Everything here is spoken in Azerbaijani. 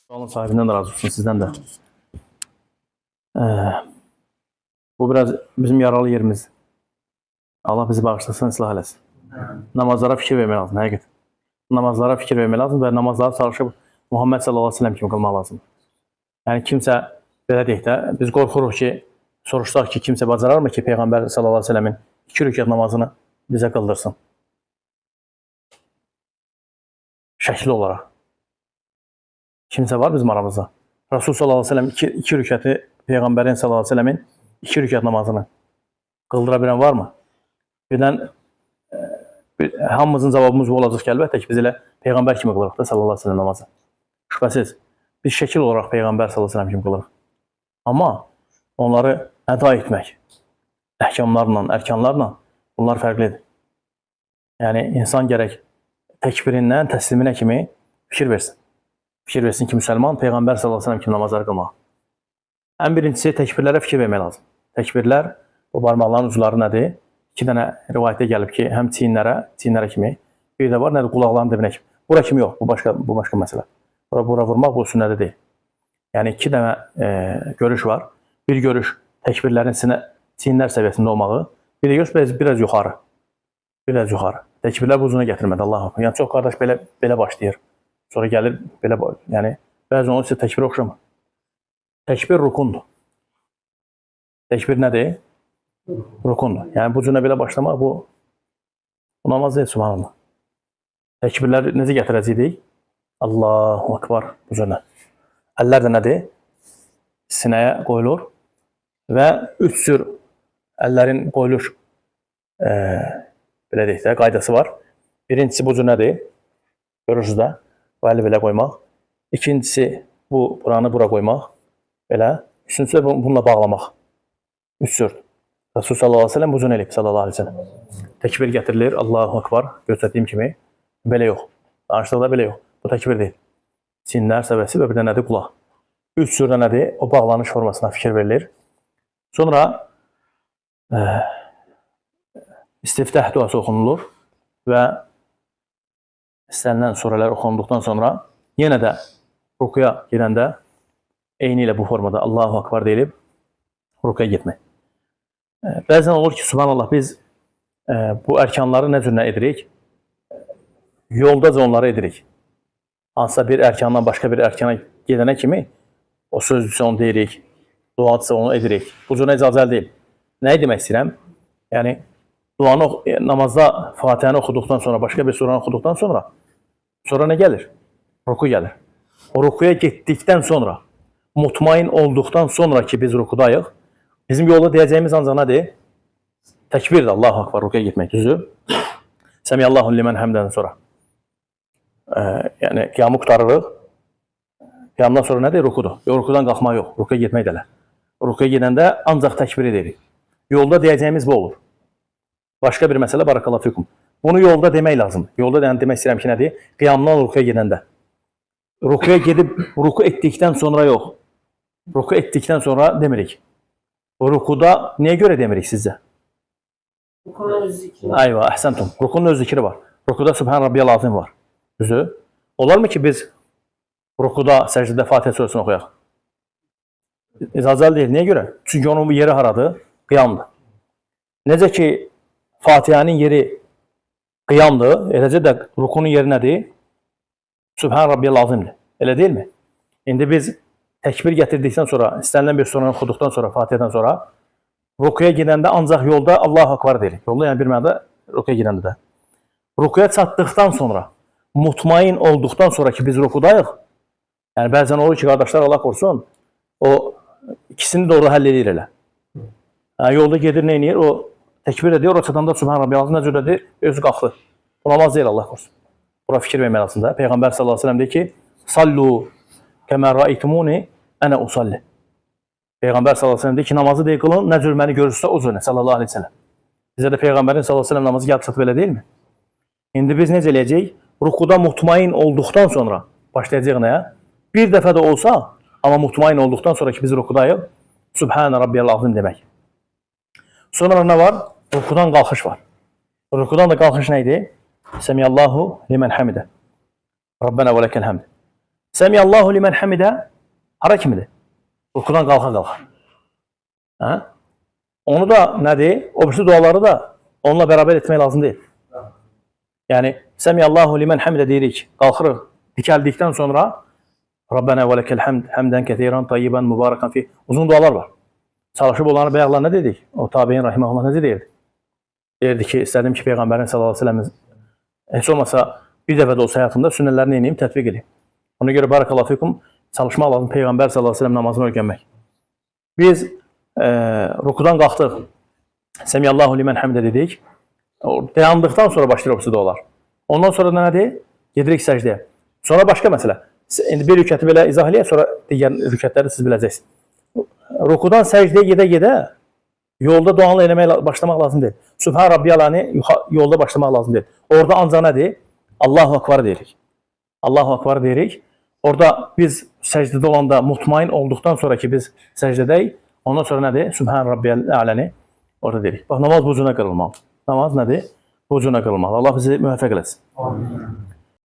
Sualın sahibindən də razı olsun, sizdən də. Bu biraz bizim yaralı yerimizdir. Allah bizi bağışlasın, ıslah eləsin. Namazlara fikir vermək lazım, həqiqət. Namazlara fikir vermək lazım və namazları çalışıb Muhammed sallallahu aleyhi ve sellem kimi qılmaq lazım. Yəni kimsə, belə deyək də, biz qorxuruq ki, soruşsaq ki, kimsə bacararmı ki, Peyğəmbər sallallahu aleyhi ve sellemin 2 rükət namazını bizə qıldırsın? Şəkli olaraq. Kimsə var bizim aramızda. Rasul sallallahu aleyhi ve sellem 2 rükəti Peyğəmbərin sallallahu aleyhi ve sellemin 2 rükət namazını qıldıra bilən var mı? Birdən hamımızın cavabımız bu olacaq ki, əlbəttə ki, biz elə Peyğəmbər kimi qılırıq da sallallahu aleyhi ve sellem namazı. Şübhəsiz. Biz şəkil olaraq Peyğəmbər sallallahu aleyhi ve sellem kimi qılırıq. Amma onları əda etmək, əhkamlarla, ərkanlarla bunlar fərqlidir. Yəni, insan gərək təkbirindən təsliminə kimi fikir versin. Fikir versin ki, müsəlman Peyğəmbər sallallahu aleyhi ve sellem kimi namazları qılmaq. Ən birincisi, təkbirlərə fikir vermək lazım. Təkbirlər, bu barmaqların ucları nədir? 2 dənə rivayətdə gəlib ki, həm çiyinlərə kimi, bir də var, nədir? Qulaqların dibinə kimi. Bura kimi yox, bu başqa məsələ. Bura vurmaq bu sünnədə deyil. Yəni, 2 dənə görüş var. Bir görüş təkbirlərin çiyinlər səviyyəsində olmağı, bir də görüş biraz yuxarı. Biraz yuxarı. Təkbirlər bu uzuna gətirmədi, Allah haqqı. Yəni, çox qardaş belə başlayır. Sonra gəlir, belə, yəni, bəzən onun isə təkbir oxşamır. Təkbir rukundur. Təkbir nədir? Rukundur. Yəni, bu cürə belə başlamaq, bu namaz deyil, subhanallah. Təkbirləri necə gətirəcəydik? Allahu akbar, bu cürə. Əllər də nədir? Sinəyə qoyulur və 3 cür əllərin qoyuluş belə deyək də, qaydası var. Birincisi bu cür nədir? Görürsünüz də, bu əli belə qoymaq. İkincisi, buranı bura qoymaq. Belə. Üçüncüsü də bununla bağlamaq. 3 cür. Rasul sallallahu aleyhi ve sellem bu cür eləyib sallallahu aleyhi ve sellem. Təkbir gətirilir, Allahu akbar, göstərdiyim kimi. Belə yox. Danışdıqda belə yox. Bu təkbir deyil. Çiyinlər səviyyəsi və bir də nədir? Qulaq. 3 cürdə nədir? O bağlanış formasına fikir verilir. Sonra istiftah duası oxunulur və istənilən surələr oxunduqdan sonra yenə də rukuya gedəndə eyni ilə bu formada Allahu akbar deyilib rukuya getmək. Bəzən olur ki, subhanallah, biz bu ərkanları nə cür edirik? Yoldaca onları edirik. Hansısa bir ərkandan başqa bir ərkana gedənə kimi o sözdürsə onu deyirik, duadırsa onu edirik. Bu cür icazəli deyil. Nəyi demək istəyirəm? Yəni, duanı namazda Fatihəni oxuduqdan sonra, başqa bir suranı oxuduqdan sonra nə gəlir? Ruku gəlir. O rukuya getdikdən sonra, mutmain olduqdan sonra ki, biz rukudayıq, bizim yolda deyəcəyimiz ancaq nədir? Təkbirdir, Allahu akbar, rukuya getmək, düzür. Səmiyyallahu limən həmdən sonra. Yəni, qiyamı qutarırıq. Qiyamdan sonra nədir? Rukudur. Rukudan qalxmaq yox, rukuya getmək dələ. Rukuya gedəndə ancaq təkbir edirik. Yolda deyəcəyimiz bu olur. Başqa bir məsələ, barakallahu fikum. Bunu yolda demək lazım. Yolda demək istəyirəm ki, nədir? Qiyamdan rukuya gedəndə. Rukuya gedib, ruku etdikdən sonra yox. Ruku etdikdən sonra demirik. O rukuda niyə görə demirik sizcə? Rukunun öz zikri. Ayva, əhsəntum. Rukunun öz zikri var. Rukuda Subhan Rabbiyal Azim var. Düzü. Olar mı ki, biz rukuda, səcdə Fatihə surəsini oxuyaq? İcazəli deyil. Niyə görə? Çünki onun yeri haradır? Qiyamdır. Necə ki, Fatihənin yeri qiyamdır, eləcə də rukunun yeri nədir? Subhan Rabbiyal Azimdir. Elə deyilmi? İndi biz təkbir gətirdikdən sonra, istənilən bir suranı oxuduqdan sonra, Fatihədən sonra, rukuya gedəndə ancaq yolda Allahu akbar deyirik. Yolda, yəni bir mənada rukuya gedəndə də. Rukuya çatdıqdan sonra, mutmain olduqdan sonra ki, biz rukudayıq, yəni bəzən olur ki, qardaşlar Allah qorusun, o ikisini də orada həll edir elə. Yolda gedir, nə edir? O təkbir edir, o çatanda Subhan Rabbiyal Azim nə cürədir? Özü qalxır. Bu namaz deyil, Allah qorusun. Bura fikir vermək lazımdır. Peyğəmbər sallallahu aleyhi ve sellem deyir ki, sallu kəmə rəitumuni ənə usalli. Peyğəmbər sallallahu aleyhi ve sellem deyir ki, namazı deyil qılın, nə cür məni görürsə o cürə sallallahu aleyhi ve sellem. Bizə də Peyğəmbərin sallallahu aleyhi ve sellem namazı gəlib çatıb elə deyil mi? İndi biz necə eləyəcəyik? Rukuda mutmain olduqdan sonra başlayacaq nəyə? Bir dəfə də olsa, amma mutmain olduqdan sonra ki, biz rukudayıq, Subhanə Rabbiyal Azim demək. Sonra nə var? Rukudan qalxış var. Rukudan da qalxış nə idi? Semiyallahu limen hamidə. Rabbena və ləkəl həmd. Səmiyallahu limen hamidə hara kimidir? Rukudan qalxa-qalxa. Hə? Onu da nədir? O birisi duaları da onunla bərabər etmək lazım deyil. Yəni, Səmiyallahu limen hamidə deyirik, qalxırıq, dikəldikdən sonra Rabbənə və ləkəl həmd, həmdən kəthiran, tayyiban, mübarəkan fi. Uzun dualar var. Çalışıb onları bəyaqlar nə dedik? O tabiin rahiməhullah necə deyirdi? Deyirdi ki, istədim ki, Peyğəmbərin sallallahu aleyhi ve selləmin heç olmasa bir dəfə də olsa həyatımda sünnələrini eləyim, tətbiq edeyim. Ona görə barakallahu fikum çalışmaq lazım Peyğəmbər sallallahu aleyhi ve sellem namazını öyrənmək. Biz rukudan qalxdıq. Səmiyallahu limen həmdə dedik. Dayandıqdan sonra başlayır o dualar. Ondan sonra da nədir? Gedirik səcdəyə. Sonra başqa məsələ. İndi bir rükəti belə izah eləyək, sonra digər rükətləri siz biləcəksiniz. Rukudan səcdəyə gedə-gedə yolda duanı eləmək başlamaq lazım deyil. Subhan Rabbiyalani yolda başlamaq lazım deyil. Orada ancaq nədir? Allahu Akbar deyirik. Allahu Akbar deyirik. Orada biz səcdədə olanda mutmain olduqdan sonra ki biz səcdədəyik, ondan sonra nədir? Subhan Rabbiyalani orada deyirik. Bax, namaz bu cürə qırılmalı. Namaz nədir? Bu cürə qırılmalı. Allah bizi müvəffəq eləsin. Amin.